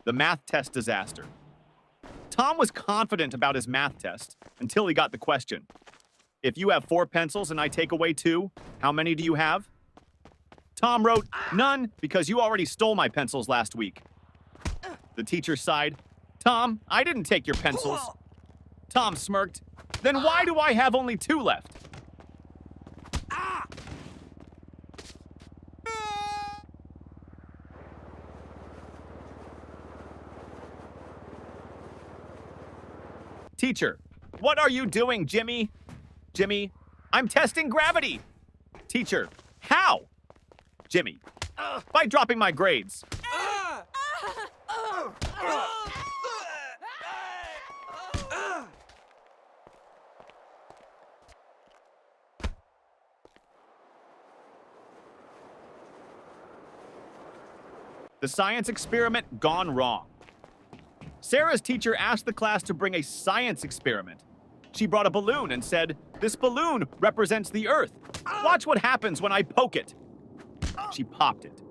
The math test disaster. Tom was confident about his math test until he got the question. If you have 4 pencils and I take away 2, how many do you have? Tom wrote, none, because you already stole my pencils last week. The teacher sighed. Tom, I didn't take your pencils. Tom smirked. Then why do I have only 2 left? Teacher, what are you doing, Jimmy? Jimmy, I'm testing gravity. Teacher, how? Jimmy, by dropping my grades. The science experiment gone wrong. Sarah's teacher asked the class to bring a science experiment. She brought a balloon and said, "This balloon represents the Earth. Watch what happens when I poke it." She popped it.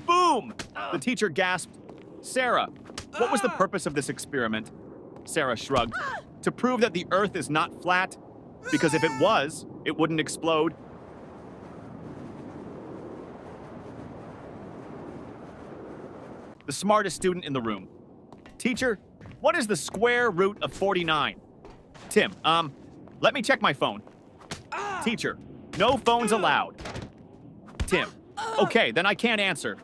Boom! The teacher gasped, "Sarah, what was the purpose of this experiment?" Sarah shrugged. "To prove that the Earth is not flat, because if it was, it wouldn't explode." The smartest student in the room. Teacher, what is the square root of 49? Tim, let me check my phone. Teacher, no phones allowed. Tim, okay, then I can't answer.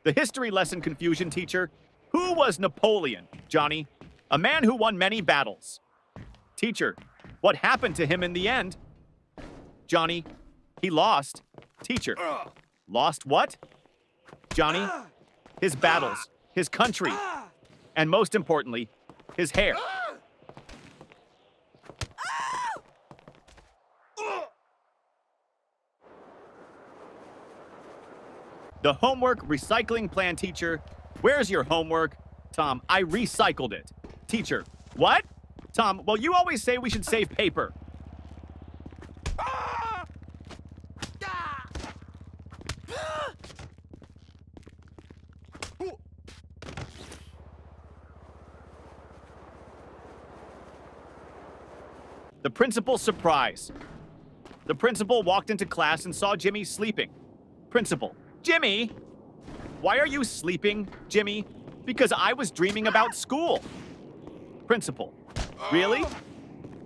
The history lesson confusion teacher. Who was Napoleon, Johnny? A man who won many battles. Teacher, what happened to him in the end? Johnny, he lost. Teacher, lost what? Johnny, his battles, his country, and most importantly, his hair. The homework recycling plan teacher. Where's your homework? Tom, I recycled it. Teacher, what? Tom, well, you always say we should save paper. The principal's surprise. The principal walked into class and saw Jimmy sleeping. Principal, Jimmy! Why are you sleeping, Jimmy? Because I was dreaming about school. Principal, really?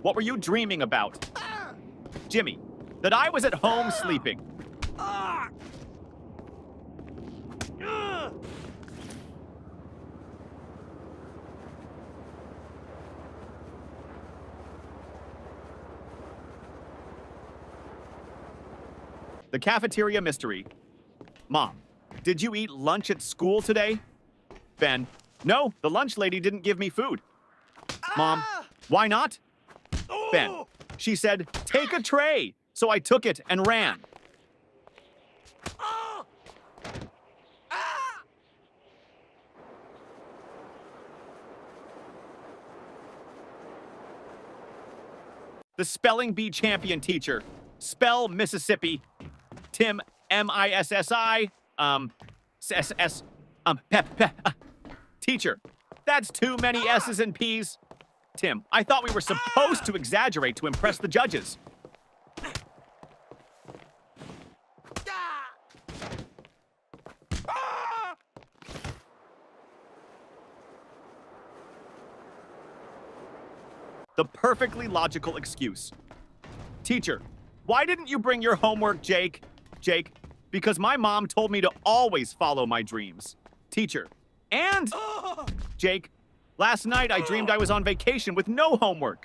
What were you dreaming about? Jimmy, that I was at home sleeping. The cafeteria mystery. Mom, did you eat lunch at school today? Ben, no, the lunch lady didn't give me food. Mom, why not? Ben, she said, take a tray. So I took it and ran. The spelling bee champion teacher. Spell Mississippi. Tim, M-I-S-S-I, S-S, Teacher, that's too many S's and P's. Tim, I thought we were supposed to exaggerate to impress the judges. The perfectly logical excuse. Teacher, why didn't you bring your homework, Jake? Jake, because my mom told me to always follow my dreams. Teacher, and Jake, last night I dreamed I was on vacation with no homework.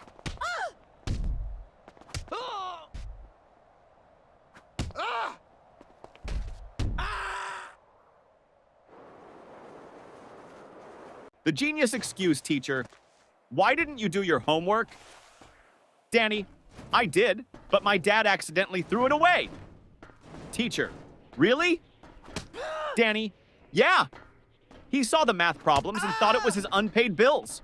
The genius excuse, teacher. Why didn't you do your homework? Danny, I did, but my dad accidentally threw it away. Teacher, really? Danny, yeah. He saw the math problems and thought it was his unpaid bills.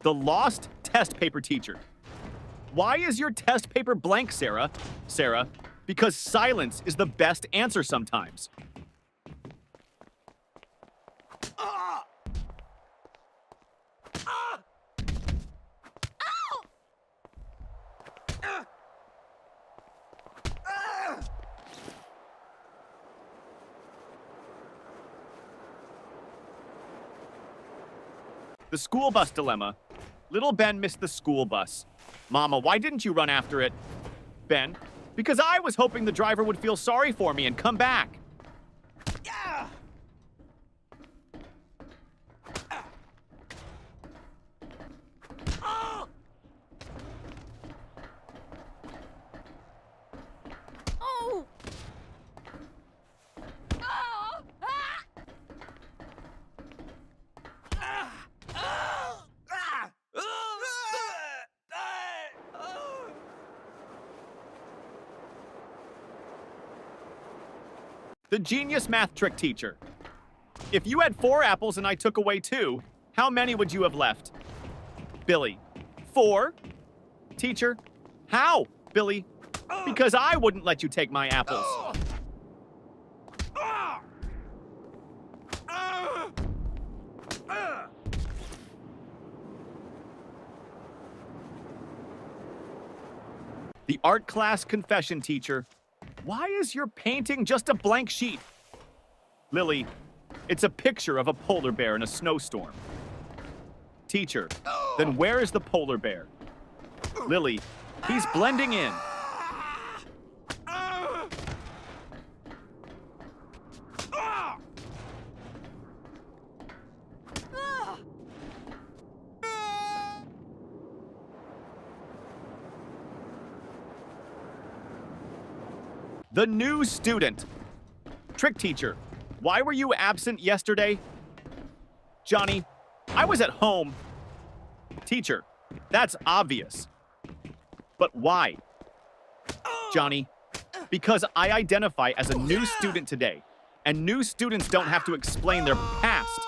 The lost test paper teacher. Why is your test paper blank, Sarah? Sarah, because silence is the best answer sometimes. The school bus dilemma. Little Ben missed the school bus. Mama, why didn't you run after it? Ben, because I was hoping the driver would feel sorry for me and come back. Yeah. Oh. Oh. The genius math trick teacher. If you had 4 apples and I took away 2, how many would you have left? Billy, 4? Teacher, how? Billy, because I wouldn't let you take my apples. The art class confession teacher. Why is your painting just a blank sheet? Lily, it's a picture of a polar bear in a snowstorm. Teacher, then where is the polar bear? Lily, he's blending in. The new student. Trick teacher, why were you absent yesterday? Johnny, I was at home. Teacher, that's obvious. But why? Johnny, because I identify as a new student today, and new students don't have to explain their past.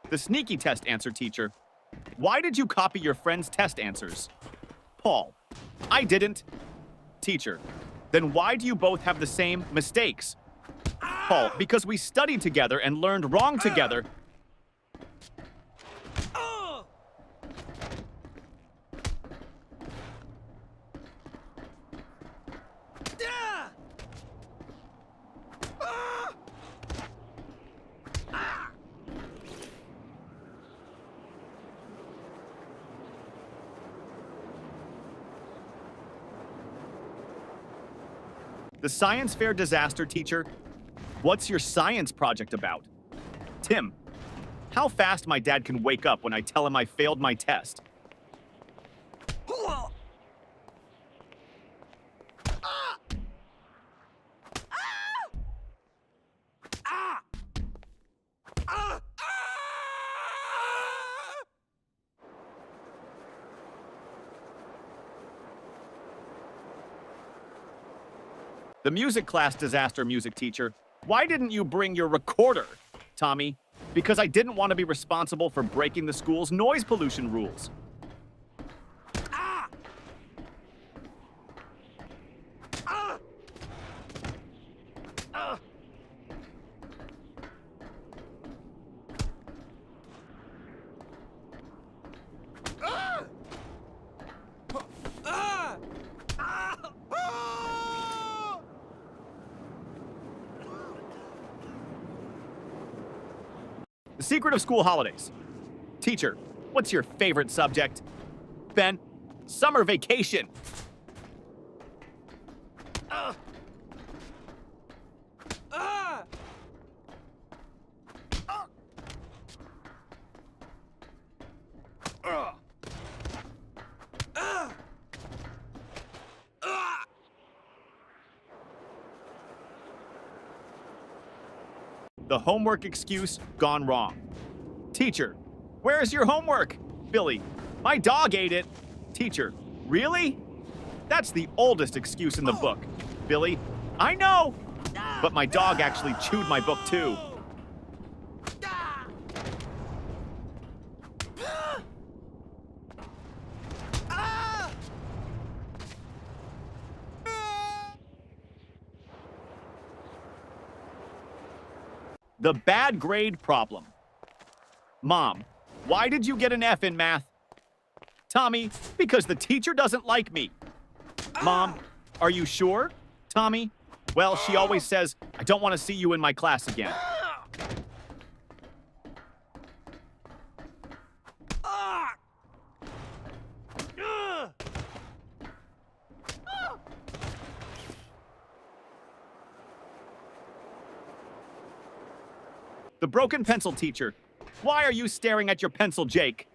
The sneaky test answer teacher. Why did you copy your friend's test answers? Paul, I didn't. Teacher, then why do you both have the same mistakes? Paul, because we studied together and learned wrong together. The science fair disaster teacher. What's your science project about? Tim, how fast my dad can wake up when I tell him I failed my test. The music class disaster music teacher. Why didn't you bring your recorder? Tommy, because I didn't want to be responsible for breaking the school's noise pollution rules. The secret of school holidays. Teacher, what's your favorite subject? Ben, summer vacation. The homework excuse gone wrong. Teacher, where's your homework? Billy, my dog ate it. Teacher, really? That's the oldest excuse in the book. Billy, I know. But my dog actually chewed my book too. The bad grade problem. Mom, why did you get an F in math? Tommy, because the teacher doesn't like me. Mom, are you sure? Tommy, well, she always says, I don't want to see you in my class again. The broken pencil teacher. Why are you staring at your pencil, Jake?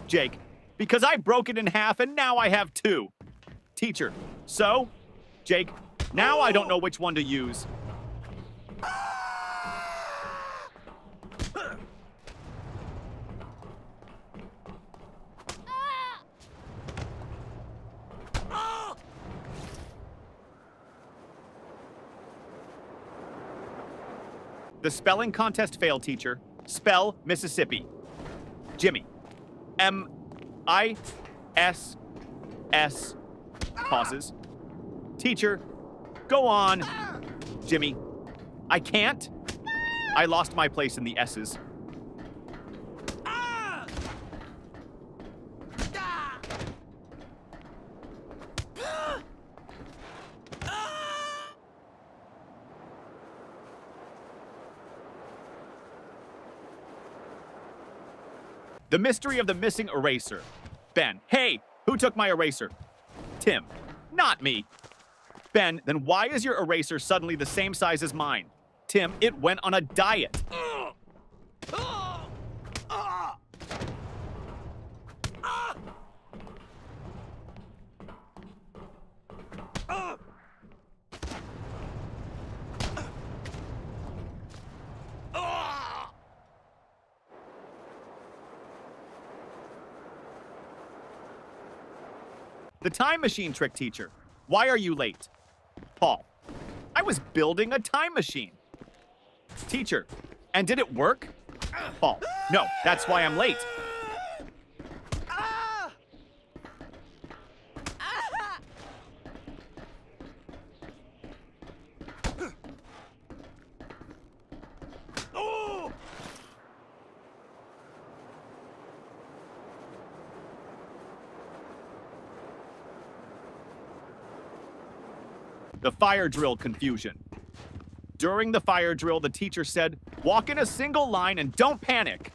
Jake, because I broke it in half and now I have two. Teacher, so? Jake, now I don't know which one to use. The spelling contest failed, teacher. Spell Mississippi. Jimmy. M-I-S-S. Pauses. Teacher, go on. Jimmy. I can't. I lost my place in the S's. The mystery of the missing eraser. Ben, hey, who took my eraser? Tim, not me. Ben, then why is your eraser suddenly the same size as mine? Tim, it went on a diet. The time machine trick teacher. Why are you late? Paul. I was building a time machine. Teacher. And did it work? Paul. No, that's why I'm late. The fire drill confusion. During the fire drill, the teacher said, walk in a single line and don't panic.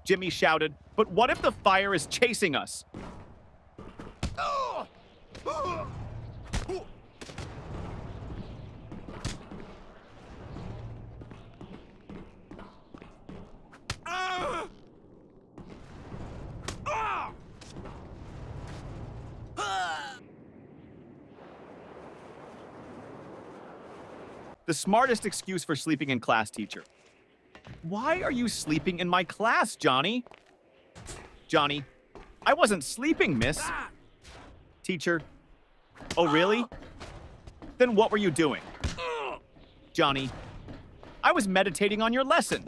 Jimmy shouted, but what if the fire is chasing us? The smartest excuse for sleeping in class, teacher. Why are you sleeping in my class, Johnny? Johnny, I wasn't sleeping, miss. Teacher, oh really? Then what were you doing? Johnny, I was meditating on your lesson.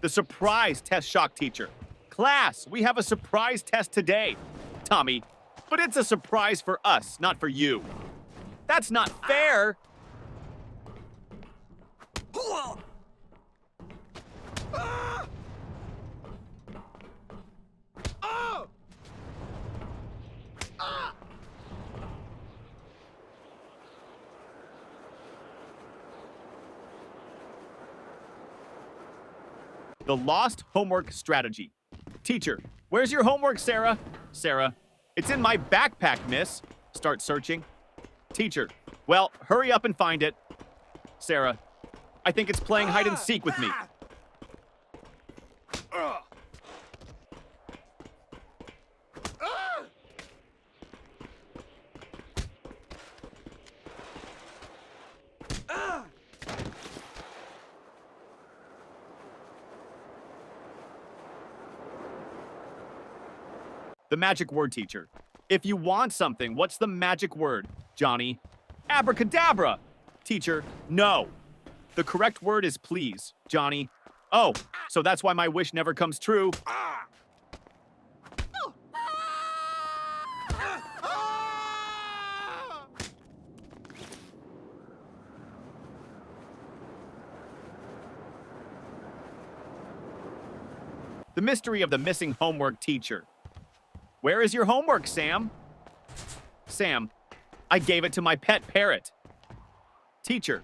The surprise test shock teacher. Class, we have a surprise test today. Tommy, but it's a surprise for us, not for you. That's not fair. The lost homework strategy. Teacher, where's your homework, Sarah? Sarah, it's in my backpack, miss. Start searching. Teacher, well, hurry up and find it. Sarah, I think it's playing hide and seek with me. The magic word, teacher. If you want something, what's the magic word, Johnny? Abracadabra! Teacher, no. The correct word is please, Johnny. Oh, so that's why my wish never comes true. The mystery of the missing homework teacher. Where is your homework, Sam? Sam, I gave it to my pet parrot. Teacher,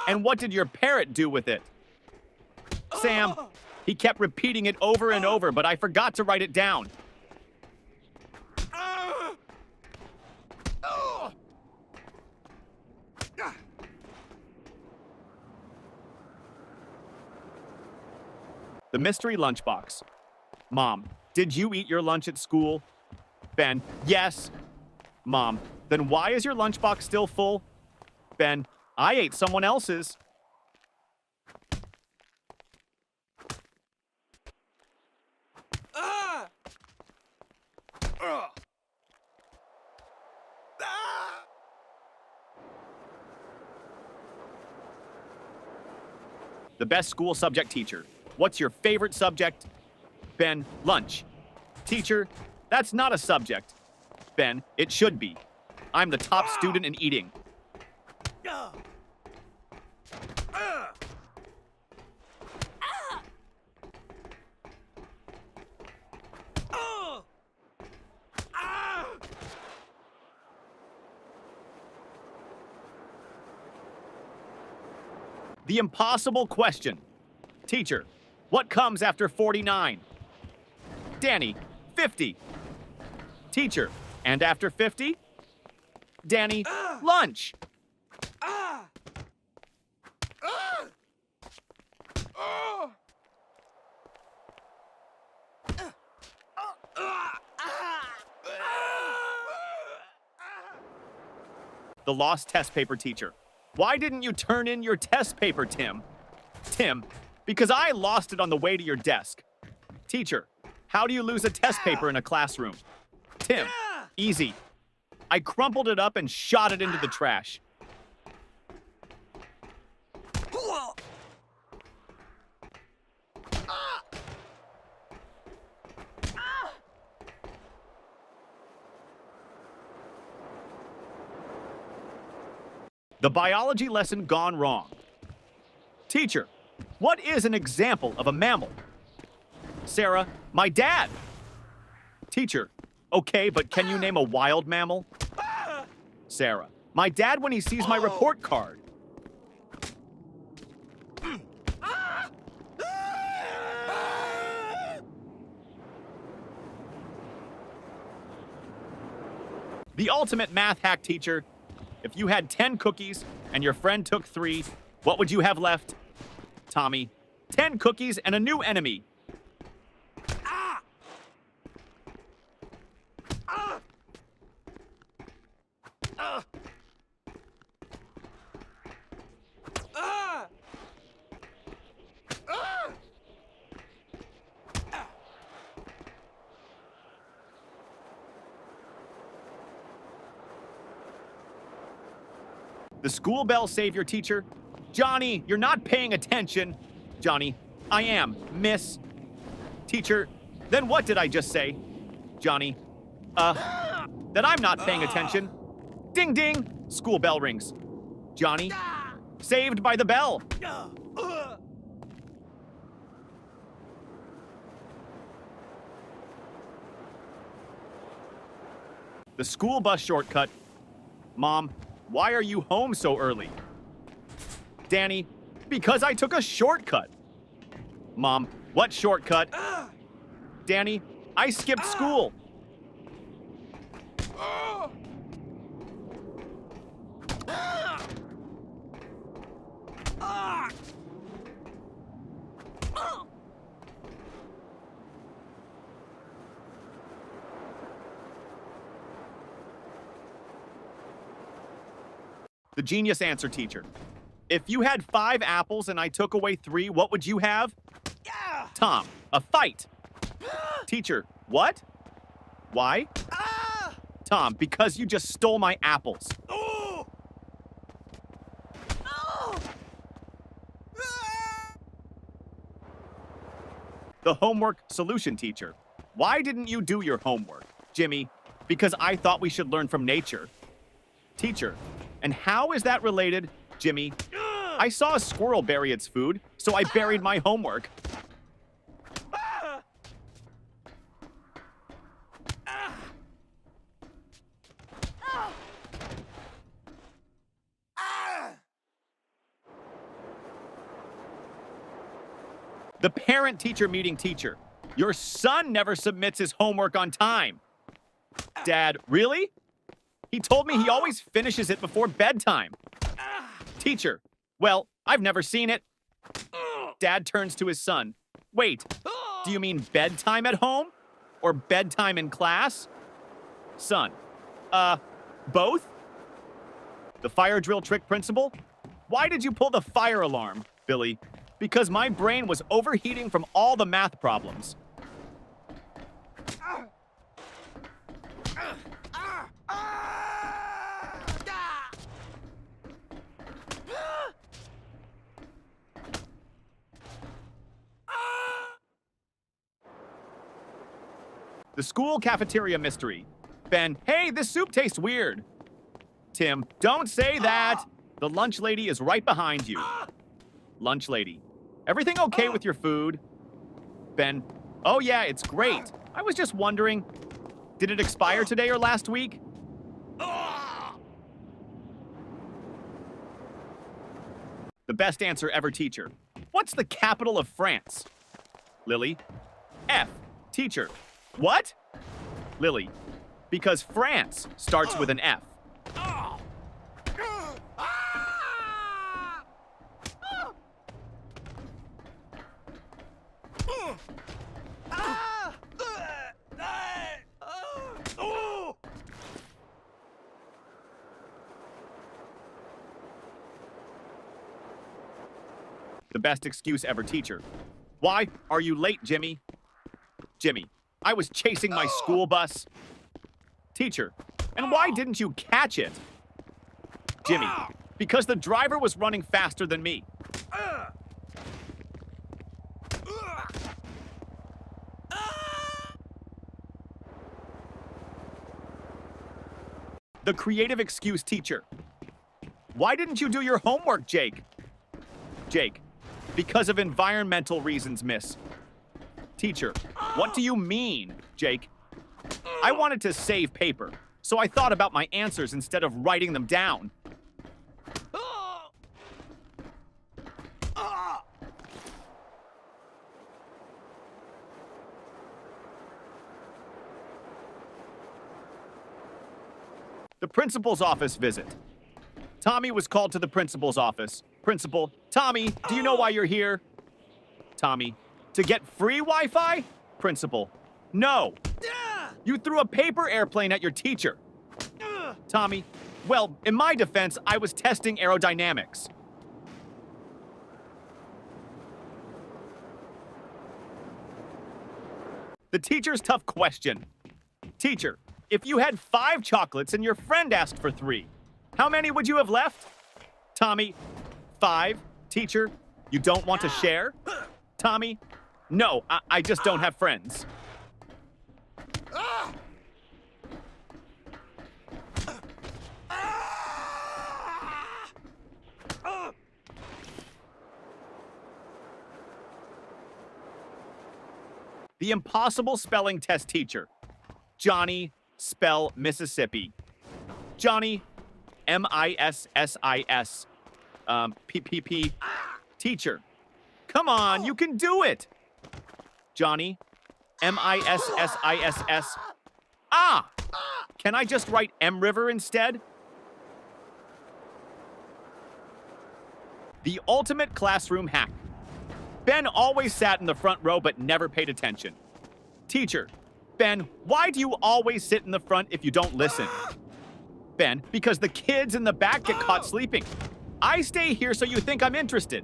and what did your parrot do with it? Sam, he kept repeating it over and over, but I forgot to write it down. The mystery lunchbox. Mom, did you eat your lunch at school? Ben, yes. Mom, then why is your lunchbox still full? Ben, I ate someone else's. The best school subject teacher. What's your favorite subject? Ben, lunch. Teacher, that's not a subject. Ben, it should be. I'm the top student in eating. The impossible question. Teacher, what comes after 49? Danny, 50. Teacher, and after 50? Danny, lunch. The lost test paper teacher. Why didn't you turn in your test paper, Tim? Tim, because I lost it on the way to your desk. Teacher, how do you lose a test paper in a classroom? Tim, easy. I crumpled it up and shot it into the trash. The biology lesson gone wrong. Teacher, what is an example of a mammal? Sarah, my dad. Teacher, okay, but can you name a wild mammal? Sarah, my dad when he sees my report card. The ultimate math hack teacher. If you had 10 cookies and your friend took 3, what would you have left? Tommy, 10 cookies and a new enemy. The school bell savior teacher. Johnny, you're not paying attention. Johnny, I am, miss. Teacher, then what did I just say? Johnny, that I'm not paying attention. Ding ding, school bell rings. Johnny, saved by the bell. The school bus shortcut. Mom, why are you home so early? Danny, because I took a shortcut. Mom, what shortcut? Danny, I skipped school. The genius answer teacher. If you had 5 apples and I took away 3, what would you have? Tom, a fight. Teacher, what? Why? Tom, because you just stole my apples. The homework solution teacher. Why didn't you do your homework? Jimmy, because I thought we should learn from nature. Teacher, and how is that related? Jimmy, I saw a squirrel bury its food, so I buried my homework. The parent-teacher meeting teacher. Your son never submits his homework on time. Dad, really? He told me he always finishes it before bedtime. Teacher, well, I've never seen it. Dad turns to his son. Wait, do you mean bedtime at home? Or bedtime in class? Son, both? The fire drill trick principal? Why did you pull the fire alarm, Billy? Because my brain was overheating from all the math problems. The school cafeteria mystery. Ben, hey, this soup tastes weird. Tim, don't say that. The lunch lady is right behind you. Lunch lady, everything okay with your food? Ben, oh yeah, it's great. I was just wondering, did it expire today or last week? The best answer ever teacher. What's the capital of France? Lily, F. Teacher, what? Lily, because France starts with an F. The best excuse ever teacher. Why are you late, Jimmy? Jimmy, I was chasing my school bus. Teacher, and why didn't you catch it? Jimmy, because the driver was running faster than me. The creative excuse teacher. Why didn't you do your homework, Jake? Jake, because of environmental reasons, miss. Teacher, what do you mean, Jake? I wanted to save paper, so I thought about my answers instead of writing them down. The principal's office visit. Tommy was called to the principal's office. Principal, Tommy, do you know why you're here? Tommy, to get free Wi-Fi? Principal, no. You threw a paper airplane at your teacher. Tommy, well, in my defense, I was testing aerodynamics. The teacher's tough question. Teacher, if you had 5 chocolates and your friend asked for 3, how many would you have left? Tommy, 5. Teacher, you don't want to share? Tommy, no, I just don't have friends. The impossible spelling test teacher. Johnny, spell Mississippi. Johnny, M-I-S-S-I-S. P-P-P. Teacher, come on, you can do it. Johnny, M-I-S-S-I-S-S. Ah! Can I just write M River instead? The ultimate classroom hack. Ben always sat in the front row but never paid attention. Teacher, Ben, why do you always sit in the front if you don't listen? Ben, because the kids in the back get caught sleeping. I stay here so you think I'm interested.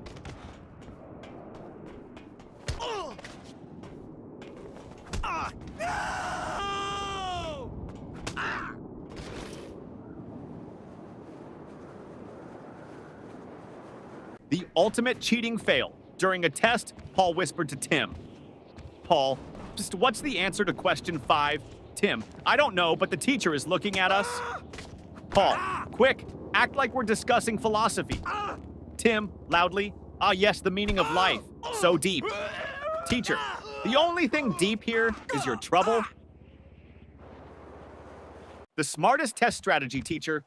The ultimate cheating fail. During a test, Paul whispered to Tim. Paul, just what's the answer to question 5? Tim, I don't know, but the teacher is looking at us. Paul, quick, act like we're discussing philosophy. Tim, loudly, ah yes, the meaning of life. So deep. Teacher, the only thing deep here is your trouble. The smartest test strategy, teacher.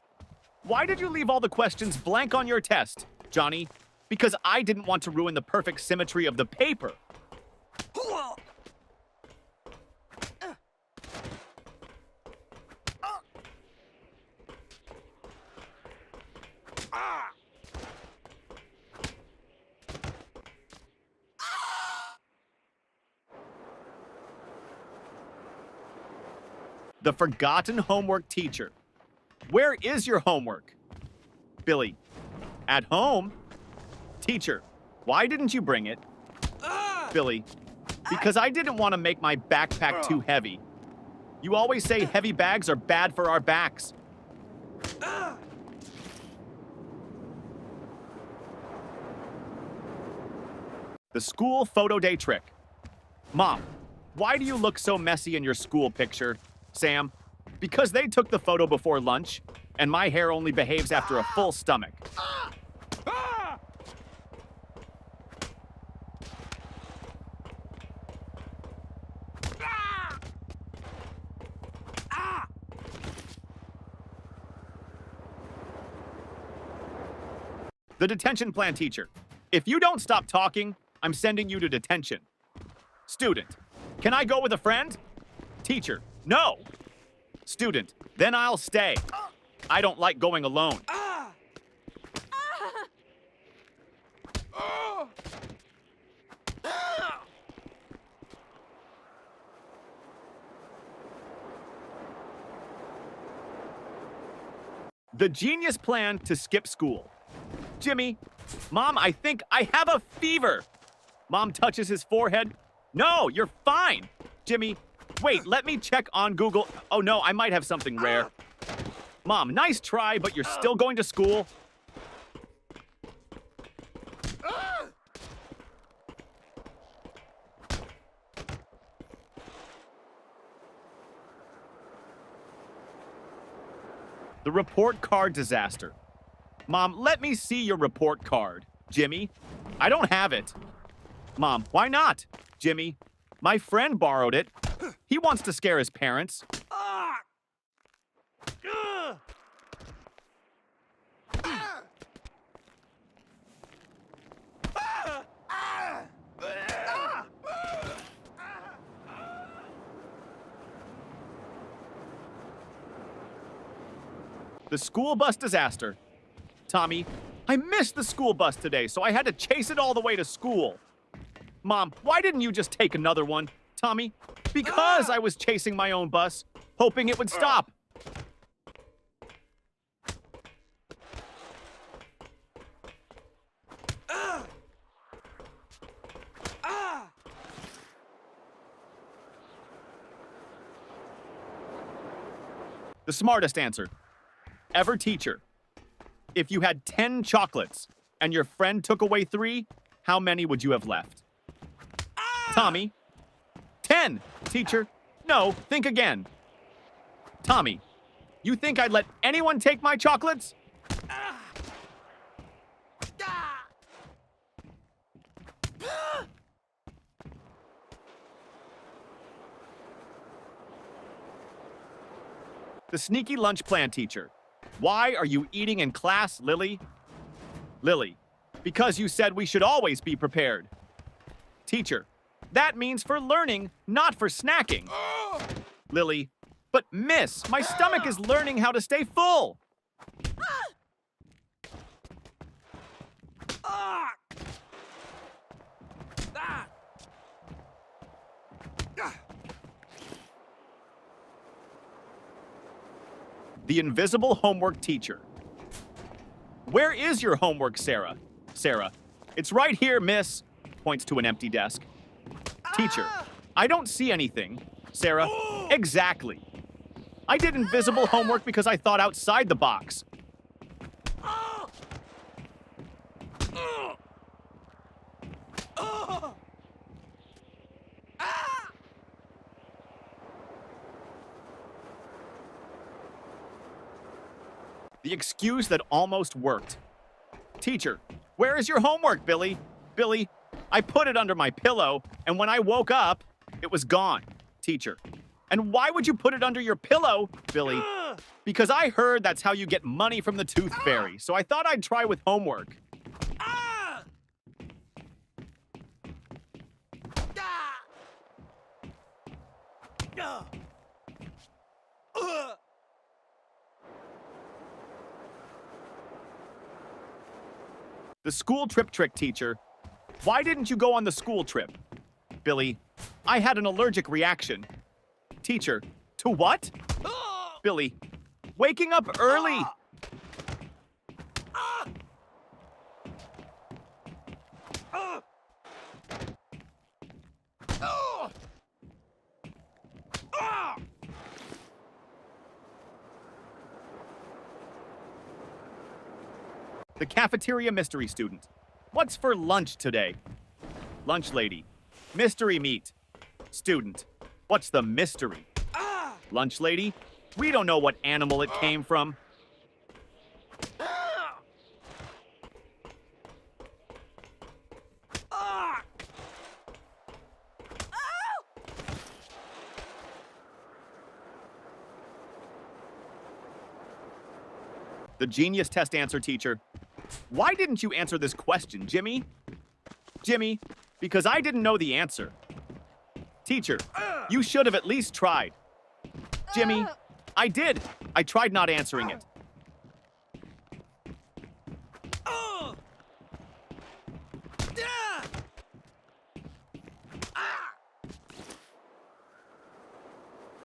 Why did you leave all the questions blank on your test, Johnny? Because I didn't want to ruin the perfect symmetry of the paper. The forgotten homework teacher. Where is your homework? Billy, at home? Teacher, why didn't you bring it? Billy, because I didn't want to make my backpack too heavy. You always say heavy bags are bad for our backs. The school photo day trick. Mom, why do you look so messy in your school picture? Sam, because they took the photo before lunch, and my hair only behaves after a full stomach. The detention plan teacher. If you don't stop talking, I'm sending you to detention. Student, can I go with a friend? Teacher, no. Student, then I'll stay. I don't like going alone. The genius plan to skip school. Jimmy, Mom, I think I have a fever. Mom touches his forehead. No, you're fine. Jimmy, wait, let me check on Google. Oh no, I might have something rare. Mom, nice try, but you're still going to school. The report card disaster. Mom, let me see your report card. Jimmy, I don't have it. Mom, why not? Jimmy, my friend borrowed it. He wants to scare his parents. The school bus disaster. Tommy, I missed the school bus today, so I had to chase it all the way to school. Mom, why didn't you just take another one? Tommy, because I was chasing my own bus, hoping it would stop. The smartest answer. Ever teacher. If you had 10 chocolates and your friend took away 3, how many would you have left? Tommy. 10, teacher. No, think again. Tommy, you think I'd let anyone take my chocolates? The sneaky lunch plan teacher. Why are you eating in class, Lily? Lily, because you said we should always be prepared. Teacher, that means for learning, not for snacking. Lily, but miss, my stomach is learning how to stay full. The invisible homework teacher. Where is your homework, Sarah? Sarah, it's right here, miss. Points to an empty desk. Teacher, I don't see anything. Sarah, exactly. I did invisible homework because I thought outside the box. The excuse that almost worked. Teacher, where is your homework, Billy? Billy, I put it under my pillow, and when I woke up, it was gone. Teacher, and why would you put it under your pillow, Billy? Because I heard that's how you get money from the Tooth Fairy, so I thought I'd try with homework. The school trip trick, teacher. Why didn't you go on the school trip? Billy, I had an allergic reaction. Teacher, to what? Billy, waking up early. The cafeteria mystery student. What's for lunch today? Lunch lady. Mystery meat. Student. What's the mystery? Lunch lady. We don't know what animal it came from. The genius test answer, teacher. Why didn't you answer this question, Jimmy? Jimmy, because I didn't know the answer. Teacher, you should have at least tried. Jimmy, I did. I tried not answering it.